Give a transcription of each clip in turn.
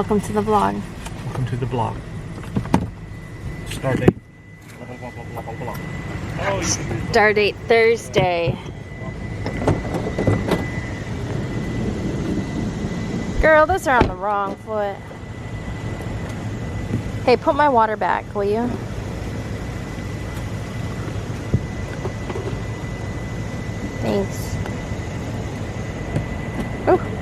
Welcome to the vlog. Welcome to the vlog. Start date. Blah, blah, blah, blah, blah, blah. Oh, Start date Thursday. Girl, those are on the wrong foot. Hey, put my water back, will you? Thanks. Oh.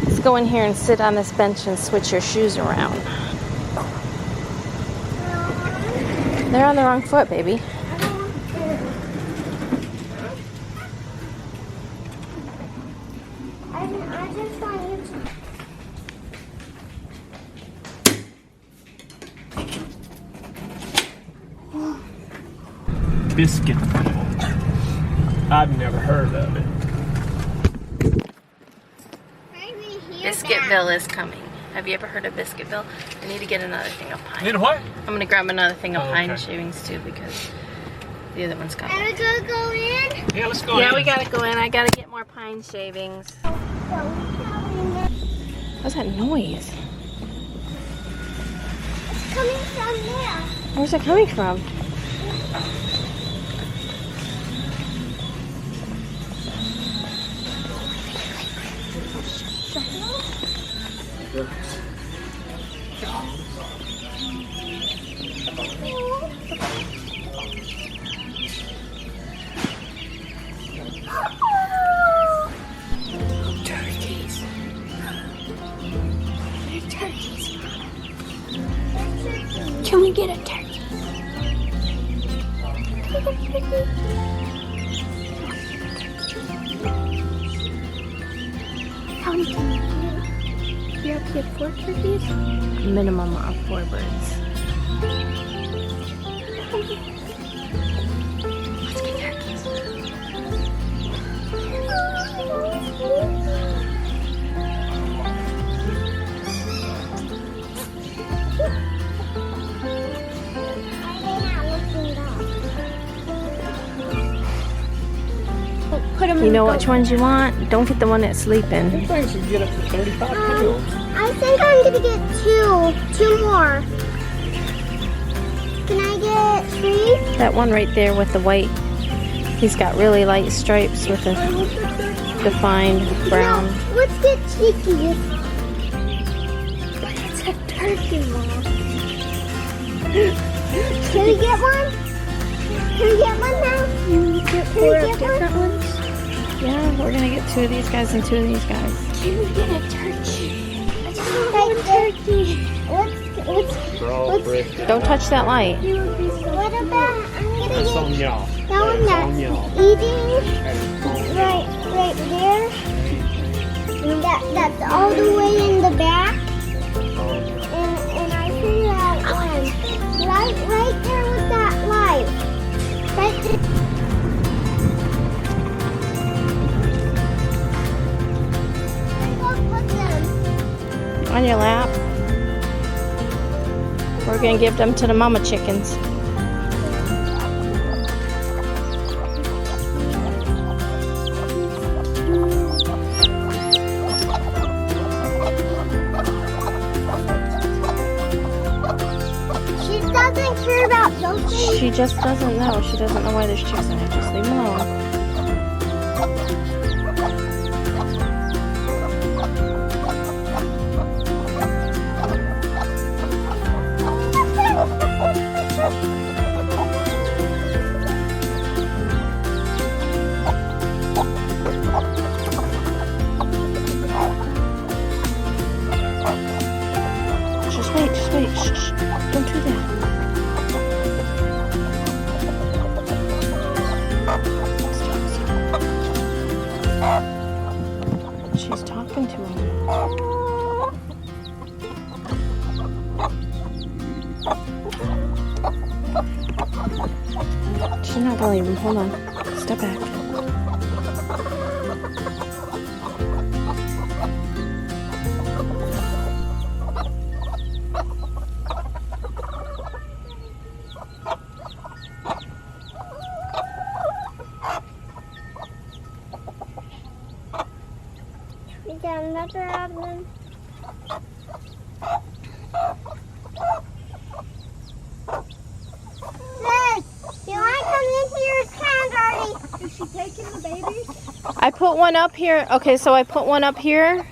Let's go in here and sit on this bench and switch your shoes around. They're on the wrong foot, baby. Biscuitville. I've never heard of it. Biscuitville is coming. Have you ever heard of Biscuitville? I need to get another thing of pine. Need what? I'm gonna grab another thing of pine okay. shavings too because the other one's gone. Are we gonna go in? Yeah, let's go. Yeah, in. we gotta go in. I gotta get more pine shavings. What's that noise? It's coming from there. Where's it coming from? Turkeys. They're turkeys. Can we get a turkey? Can we get a turkey? How many can you get? You have to get 4 turkeys? Minimum of 4 birds. Let's get turkeys. Put them You know which ones you want? Don't get the one that's sleeping. These things can get up to 35 pounds. I think I'm gonna get 2 more. Can I get 3? That one right there with the white, he's got really light stripes with a defined brown. No, let's get cheeky. It's a turkey, Mom. Can we get one? Can we get one now? Can we get 4 different ones? Yeah, we're gonna get 2 of these guys and 2 of these guys. Can we get a turkey? I just want one turkey. Let's Don't touch that light. what about, I'm gonna That's on get y'all. that one That's on that's y'all. eating That is on y'all. right there. And that's all the way in the back. And I figured out one. Right there with that light. Right there. Go put them. On your lap. We're gonna give them to the mama chickens. She doesn't care about those things. She just doesn't know. She doesn't know why there's chicks in there. Just leave them alone. Just wait. Shh, shh. Don't do that. She's talking to him. She's not gonna leave him. Hold on. Step back. Is there another oven? Liz, do you want to come in here? It's kind of dirty. Is she taking the babies? I put one up here. Okay, so I put one up here,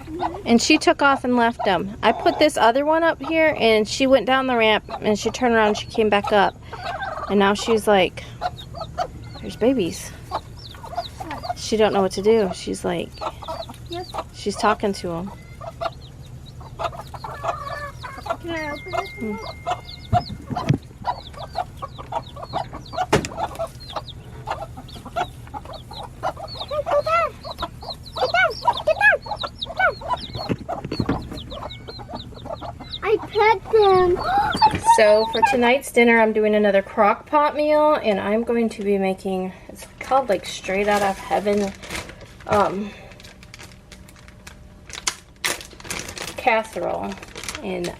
and she took off and left them. I put this other one up here, and she went down the ramp, and she turned around and she came back up. And now she's like, there's babies. She don't know what to do. She's like, she's talking to them. Can I open this? I pet them. So for tonight's dinner, I'm doing another crock pot meal, and I'm going to be making, it's called like straight out of heaven casserole. And so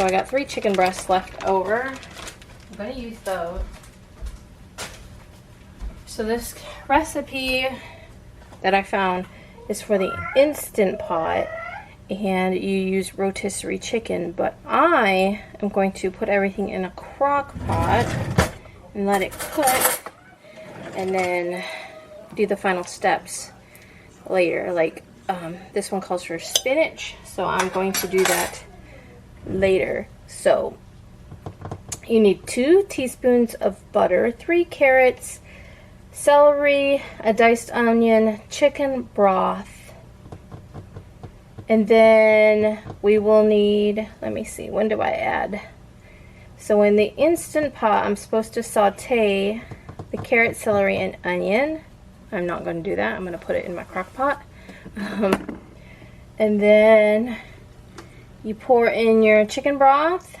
I got 3 chicken breasts left over. I'm going to use those. So this recipe that I found is for the Instant Pot, and you use rotisserie chicken, but I am going to put everything in a crock pot and let it cook, and then do the final steps later. Like this one calls for spinach, so I'm going to do that later. So you need 2 teaspoons of butter, 3 carrots, celery, a diced onion, chicken broth, and then we will need, let me see, when do I add? So in the Instant Pot, I'm supposed to saute the carrot, celery, and onion. I'm not going to do that. I'm going to put it in my crock pot. And then you pour in your chicken broth,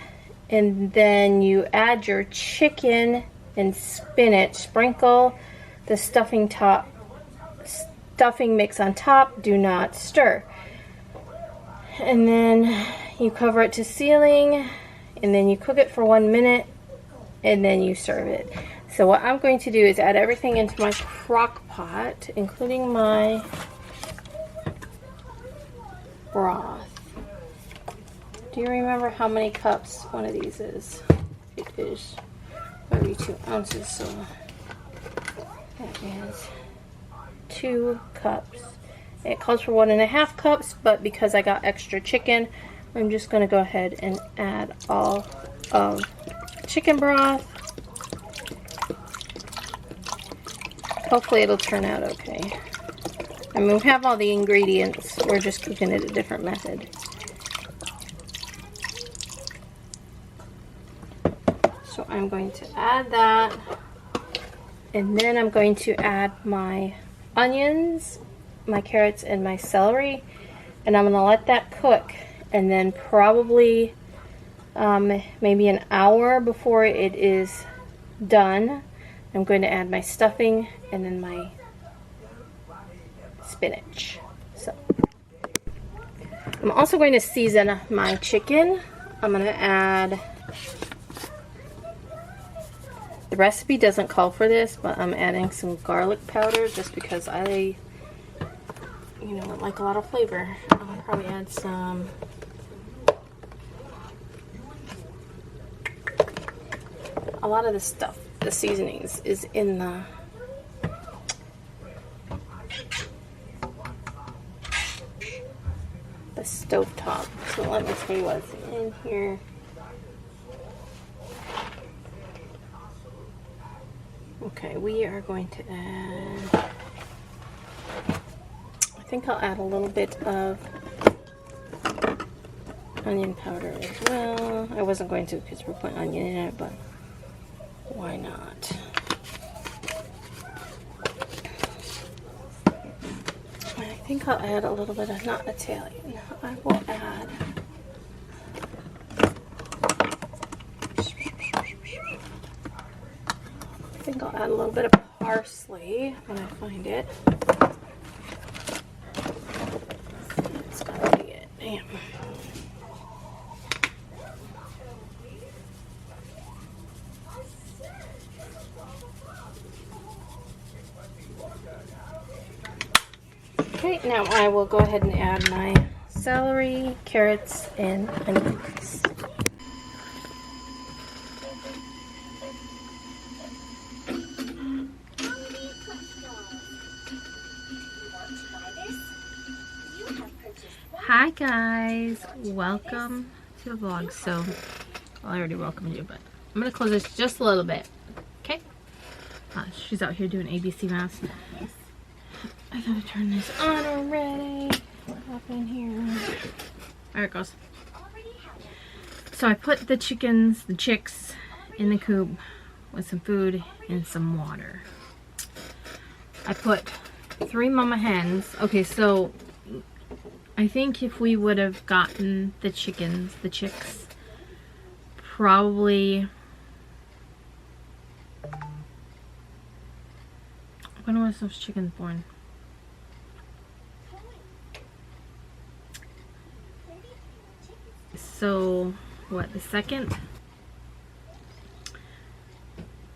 and then you add your chicken and spinach. Sprinkle the stuffing mix on top. Do not stir. And then you cover it to sealing, and then you cook it for 1 minute, and then you serve it. So what I'm going to do is add everything into my crock pot, including my broth. Do you remember how many cups one of these is? It is 32 ounces, so that is 2 cups. It calls for 1.5 cups, but because I got extra chicken, I'm just going to go ahead and add all of chicken broth. Hopefully it'll turn out okay. I mean, we have all the ingredients. We're just cooking it a different method. So I'm going to add that, and then I'm going to add my onions, my carrots, and my celery, and I'm going to let that cook, and then probably maybe an hour before it is done, I'm going to add my stuffing and then my spinach. So I'm also going to season my chicken. I'm going to add, the recipe doesn't call for this, but I'm adding some garlic powder just because I like a lot of flavor. I'll probably add some a lot of the stuff, the seasonings, is in the stovetop. So let me tell you what's in here. Okay, we are going to add, I think I'll add a little bit of onion powder as well. I wasn't going to because we're putting onion in it, but why not? I think I'll add a little bit of, not Italian, I will add I'll add a little bit of parsley when I find it. It's gotta be it. Damn. Okay, now I will go ahead and add my celery, carrots, and onions. Hi guys, welcome to the vlog. So, well, I already welcomed you, but I'm gonna close this just a little bit. Okay? She's out here doing ABC math. I gotta turn this on already. Up in here. There it goes. So I put the chicks in the coop with some food and some water. I put 3 mama hens. Okay, so I think if we would have gotten the chicks, probably, when was those chickens born? So, what, the 2nd?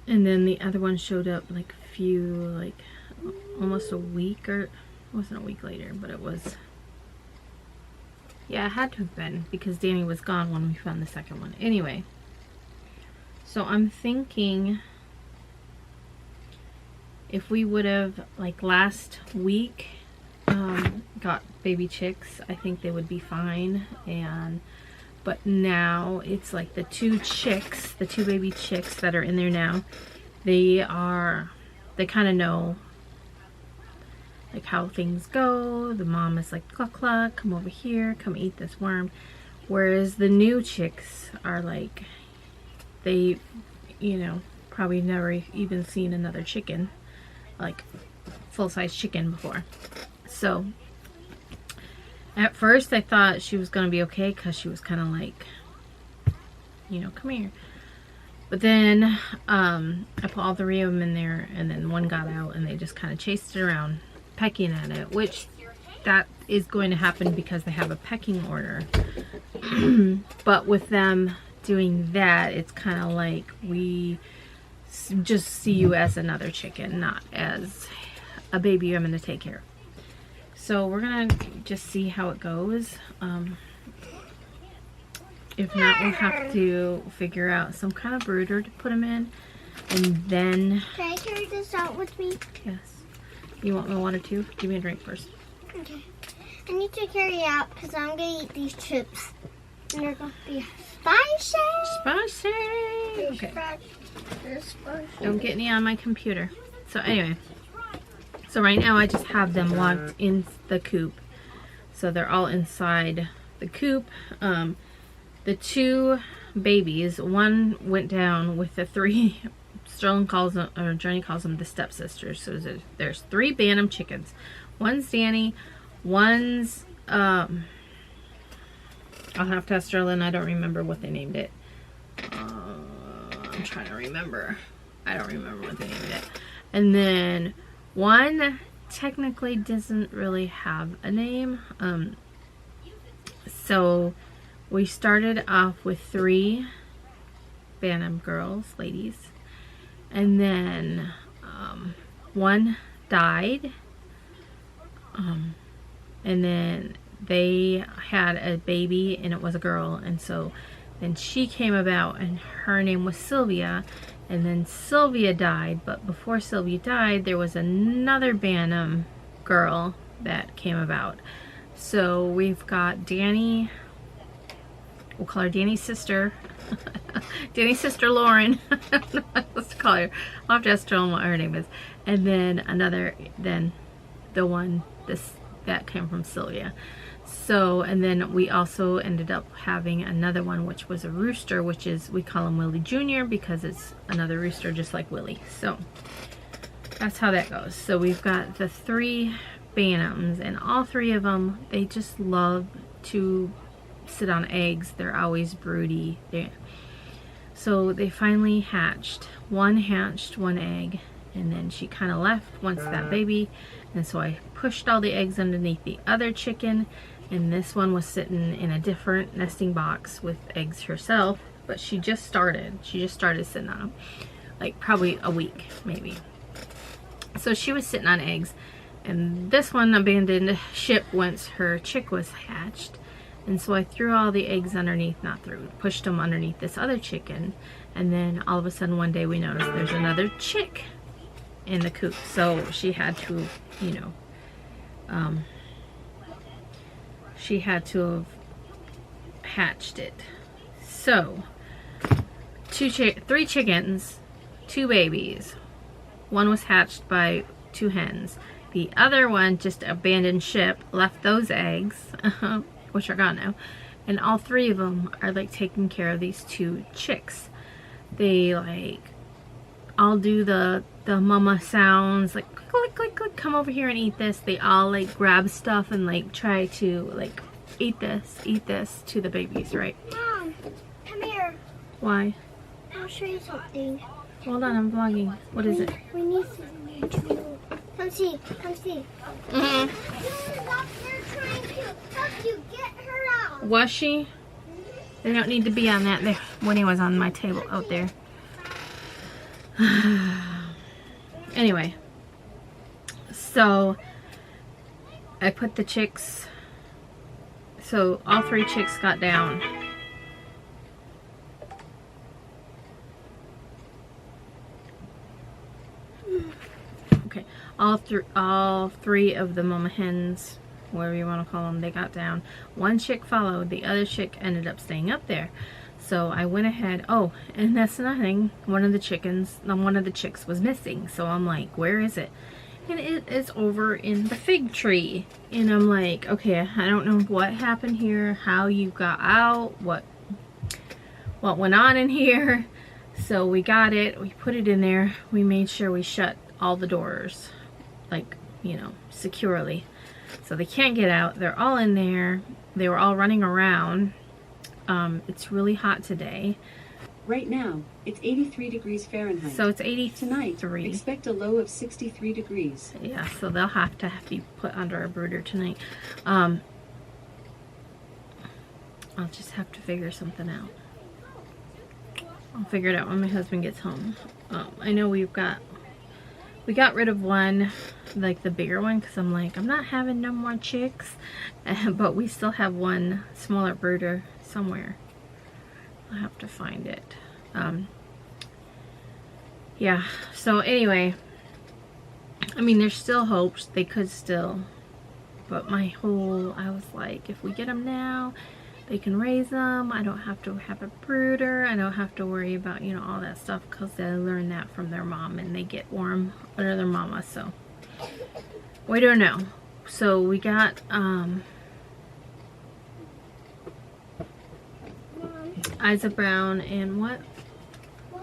And then the other one showed up like almost a week, or it wasn't a week later, but it was, yeah, it had to have been, because Danny was gone when we found the 2nd one. Anyway, so I'm thinking if we would have, like last week, got baby chicks, I think they would be fine. But now it's like the 2 baby chicks that are in there now, they kind of know like how things go. The mom is like, cluck cluck, come over here, come eat this worm. Whereas the new chicks are like, they, you know, probably never even seen another chicken, like full-size chicken before. So at first I thought she was gonna be okay, because she was kind of like, you know, come here. But then I put all 3 of them in there, and then one got out, and they just kind of chased it around, pecking at it, which that is going to happen because they have a pecking order. But with them doing that, it's kind of like we just see you as another chicken, not as a baby I'm going to take care of. So we're going to just see how it goes. If not, we'll have to figure out some kind of brooder to put them in. And then... Can I carry this out with me? Yes. You want my water too? Give me a drink first. Okay. I need to carry it out because I'm going to eat these chips. And they're going to be spicy. Spicy! Okay. Don't get any on my computer. So anyway. So right now I just have them locked in the coop. So they're all inside the coop. The 2 babies, one went down with the 3, Sterling calls them, or Johnny calls them, the stepsisters. So there's 3 Bantam chickens. One's Danny, one's, I'll have to ask Sterling, I don't remember what they named it. I'm trying to remember. I don't remember what they named it. And then one technically doesn't really have a name. So we started off with 3 Bantam ladies, and then one died, and then they had a baby, and it was a girl, and so then she came about, and her name was Sylvia, and then Sylvia died. But before Sylvia died, there was another Bantam girl that came about. So we've got Danny. We'll call her Danny's sister. Danny's sister Lauren. I don't know what else to call her. I'll have to ask Joan what her name is. And then then the one that came from Sylvia. So, and then we also ended up having another one, which was a rooster, which is, we call him Willie Jr. because it's another rooster just like Willie. So that's how that goes. So we've got the 3 Bantams, and all 3 of them, they just love to sit on eggs. They're always broody. So they finally hatched. One hatched 1 egg, and then she kind of left once that baby, and so I pushed all the eggs underneath the other chicken, and this one was sitting in a different nesting box with eggs herself, but she just started sitting on them, like probably a week maybe. So she was sitting on eggs, And this one abandoned ship once her chick was hatched. And so I threw all the eggs underneath, pushed them underneath this other chicken. And then all of a sudden one day we noticed there's another chick in the coop. So she had to, you know, she had to have hatched it. So, 3 chickens, 2 babies. One was hatched by 2 hens. The other one just abandoned ship, left those eggs, which are gone now. And all 3 of them are like taking care of these 2 chicks. They like all do the mama sounds, like click, click, click, come over here and eat this. They all like grab stuff and like try to like eat this to the babies, right? Mom, come here. Why? I'll show you something. Hold on, I'm vlogging. What is it? We need to come see. Come see. Mm-hmm. She was up there trying to help you get her out. Was she? They don't need to be on that. There, Winnie was on my table out there. Anyway, so I put the chicks. So all 3 chicks got down. Okay, all three of the mama hens, whatever you want to call them, they got down. One chick followed. The other chick ended up staying up there. So I went ahead. Oh, and that's nothing. One of the chicks was missing. So I'm like, where is it? And it is over in the fig tree. And I'm like, okay, I don't know what happened here, how you got out, what went on in here. So we got it, we put it in there, we made sure we shut all the doors, like, you know, securely. So they can't get out. They're all in there. They were all running around. It's really hot today. Right now, it's 83 degrees Fahrenheit. So it's 83. Tonight, expect a low of 63 degrees. Yeah, so they'll have to be put under a brooder tonight. I'll just have to figure something out. I'll figure it out when my husband gets home. I know we got rid of one, like the bigger one, because I'm like, I'm not having no more chicks. But we still have one smaller brooder somewhere. I'll have to find it. Yeah, so anyway, I mean, there's still hopes. They could still, but I was like, if we get them now, they can raise them. I don't have to have a brooder. I don't have to worry about, you know, all that stuff, because they learn that from their mom and they get warm under their mama. So we don't know. So we got Isa Brown and what?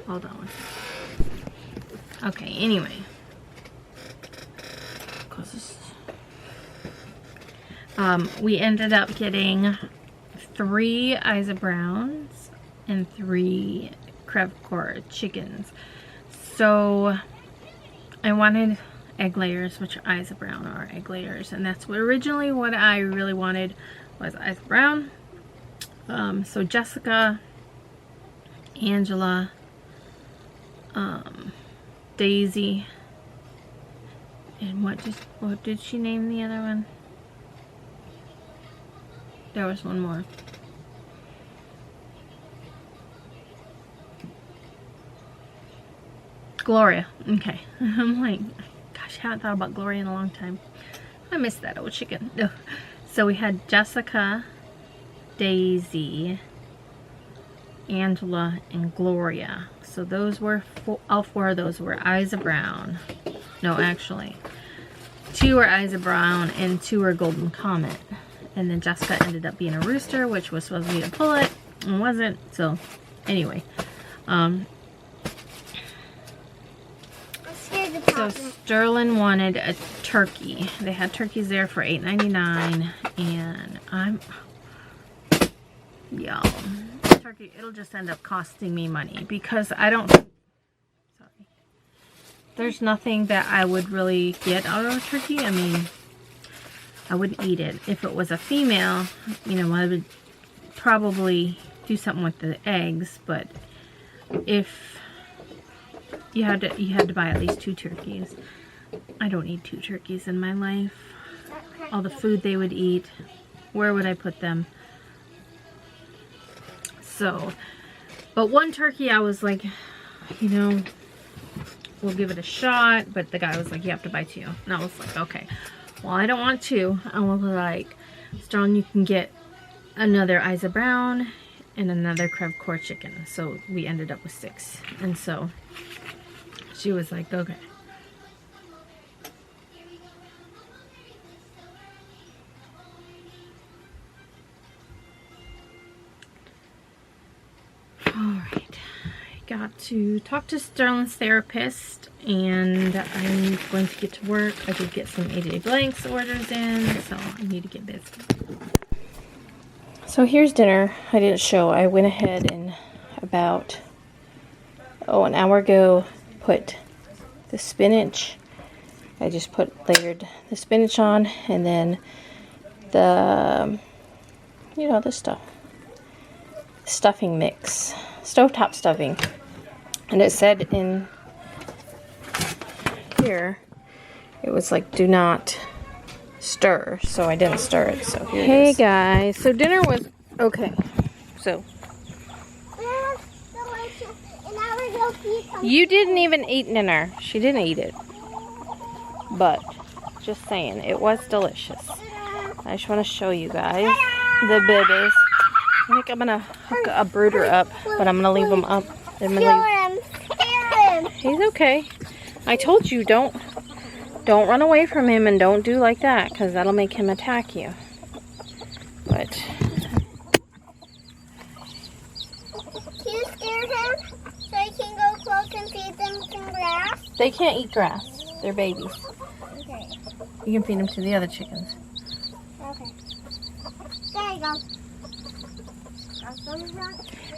Hold on one second. Okay, anyway. We ended up getting 3 Isa Browns and 3 Crevecoeur chickens. So I wanted egg layers, which Isa Brown are egg layers, and that's originally what I really wanted was Isa Brown. So Jessica, Angela, Daisy, and what did she name the other one? There was one more. Gloria. Okay. I'm like, gosh, I haven't thought about Gloria in a long time. I miss that old chicken. So we had Jessica, Daisy, Angela, and Gloria. So those were all 4 of those were Isa Brown. No, actually, 2 were Isa Brown and 2 were Golden Comet. And then Jessica ended up being a rooster, which was supposed to be a pullet and wasn't. So anyway, so Sterling wanted a turkey. They had turkeys there for $8.99, and y'all, turkey, it'll just end up costing me money because I don't, there's nothing that I would really get out of a turkey. I mean, I wouldn't eat it. If it was a female, you know, I would probably do something with the eggs, but if you had to buy at least 2 turkeys. I don't need 2 turkeys in my life. All the food they would eat, where would I put them? So, but 1 turkey I was like, you know, we'll give it a shot, but the guy was like, you have to buy 2. And I was like, okay, well, I don't want 2. I was like, Sterling, you can get another Isa Brown and another Crev Core chicken. So we ended up with 6. And so she was like, okay. Alright, I got to talk to Sterling's therapist and I'm going to get to work. I did get some 8-day blanks orders in, so I need to get busy. So here's dinner. I didn't show. I went ahead and about, an hour ago, put the spinach. I just layered the spinach on, and then the, the stuffing mix, stovetop stuffing. And it said in here, it was like, do not stir, so I didn't stir it. So here it is. Hey guys, so dinner was okay. So you didn't even eat dinner. She didn't eat it, but just saying, it was delicious. I just want to show you guys the babies. I think I'm gonna hook a brooder up, but I'm gonna leave him up. He's okay. I told you, don't run away from him and don't do like that, because that'll make him attack you. But can you scare him so I can go close and feed them some grass? they can't eat grass. They're babies. Okay. You can feed them to the other chickens. Okay. There you go.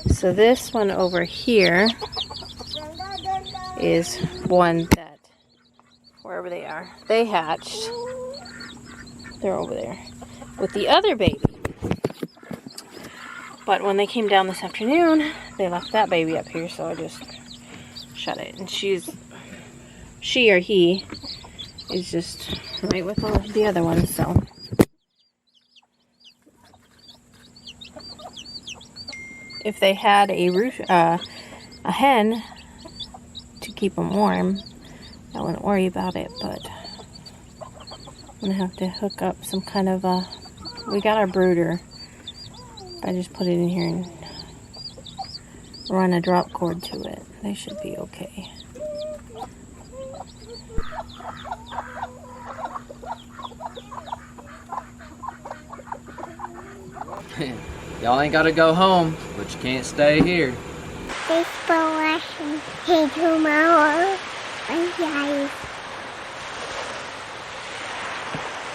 So this one over here is one that, wherever they are, they hatched. They're over there with the other baby. But when they came down this afternoon, they left that baby up here, so I just shut it. And she or he is just right with all the other ones, so. If they had a hen to keep them warm, I wouldn't worry about it, but I'm gonna have to hook up some kind of we got our brooder. I just put it in here and run a drop cord to it. They should be okay. Y'all ain't gotta go home, but you can't stay here. This for watching. Hey, tomorrow. Bye, guys.